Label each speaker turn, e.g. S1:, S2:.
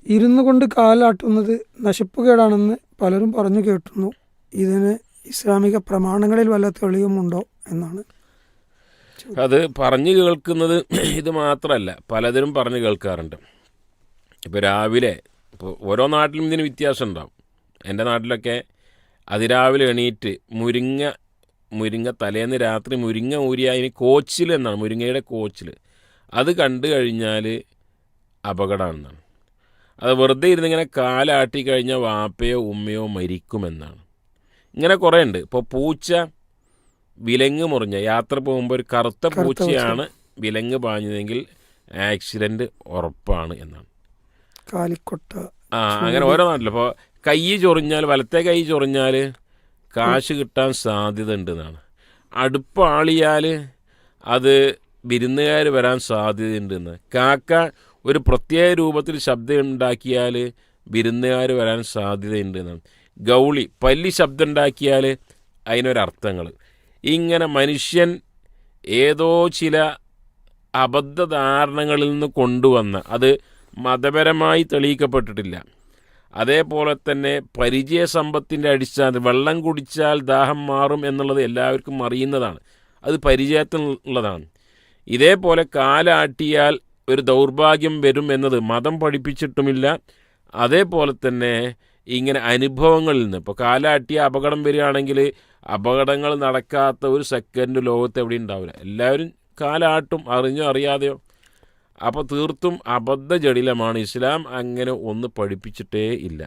S1: ഇരുന്നു കൊണ്ട് കാലാട്ടുന്നത് നശിപ്പുകേടാണെന്ന് പലരും പറഞ്ഞു കേട്ടുന്നു. ഇതിന് ഇസ്ലാമിക പ്രമാണങ്ങളിൽ വല്ല തെളിവുമുണ്ടോ എന്നാണ്.
S2: അത് പറഞ്ഞു കേൾക്കുന്നത് ഇത് മാത്രമല്ല, പലതരം പറഞ്ഞു കേൾക്കാറുണ്ട്. ഇപ്പോൾ രാവിലെ ഇപ്പോൾ ഓരോ നാട്ടിലും ഇതിന് വ്യത്യാസം ഉണ്ടാവും. എൻ്റെ നാട്ടിലൊക്കെ അതിരാവിലെ എണീറ്റ് മുരിങ്ങ തലേന്ന് രാത്രി മുരിങ്ങ ഊരിയ അതിന് കോച്ചിൽ എന്നാണ്, മുരിങ്ങയുടെ കോച്ചിൽ അത് കണ്ടു കഴിഞ്ഞാൽ അപകടമാണെന്നാണ്. അത് വെറുതെ ഇരുന്നിങ്ങനെ കാലാട്ടി കഴിഞ്ഞാൽ വാപ്പയോ ഉമ്മയോ മരിക്കുമെന്നാണ്. ഇങ്ങനെ കുറേ ഉണ്ട്. ഇപ്പോൾ പൂച്ച വിലങ്ങ് മുറിഞ്ഞ യാത്ര പോകുമ്പോൾ ഒരു കറുത്ത പൂച്ചയാണ് വിലങ്ങ് പാഞ്ഞതെങ്കിൽ ആക്സിഡൻറ്റ് ഉറപ്പാണ് എന്നാണ്.
S1: കാലിക്കൊട്ട
S2: അങ്ങനെ ഓരോ നാട്ടിലും ഇപ്പോൾ കൈ ചൊറിഞ്ഞാൽ, വലത്തെ കൈ ചൊറിഞ്ഞാൽ കാശ് കിട്ടാൻ സാധ്യത ഉണ്ടെന്നാണ്. അടുപ്പാളിയാൽ അത് വിരുന്നുകാർ വരാൻ സാധ്യതയുണ്ടെന്ന്. കാക്ക ഒരു പ്രത്യേക രൂപത്തിൽ ശബ്ദം ഉണ്ടാക്കിയാൽ വിരുന്നുകാർ വരാൻ സാധ്യതയുണ്ടെന്നാണ്. ഗൗളി പല്ലി ശബ്ദം ഉണ്ടാക്കിയാൽ അതിനൊരർത്ഥങ്ങൾ. ഇങ്ങനെ മനുഷ്യൻ ഏതോ ചില അബദ്ധധാരണകളിൽ നിന്ന് കൊണ്ടുവന്ന, അത് മതപരമായി തെളിയിക്കപ്പെട്ടിട്ടില്ല. അതേപോലെ തന്നെ പരിചയസമ്പത്തിൻ്റെ അടിസ്ഥാനത്തിൽ വെള്ളം കുടിച്ചാൽ ദാഹം മാറും എന്നുള്ളത് എല്ലാവർക്കും അറിയുന്നതാണ്, അത് പരിചയത്തിലുള്ളതാണ്. ഇതേപോലെ കാലാട്ടിയാൽ ഒരു ദൗർഭാഗ്യം വരും എന്നത് മതം പഠിപ്പിച്ചിട്ടുമില്ല. അതേപോലെ തന്നെ ഇങ്ങനെ അനുഭവങ്ങളിൽ നിന്ന്, ഇപ്പോൾ കാലാട്ടിയ അപകടം വരികയാണെങ്കിൽ അപകടങ്ങൾ നടക്കാത്ത ഒരു സെക്കൻഡ് ലോകത്ത് എവിടെ ഉണ്ടാവില്ല. എല്ലാവരും കാലാട്ടും, അറിഞ്ഞോ അറിയാതെയോ. അപ്പോൾ തീർത്തും അബദ്ധജടിലമാണ്. ഇസ്ലാം അങ്ങനെ ഒന്ന് പഠിപ്പിച്ചിട്ടേ ഇല്ല.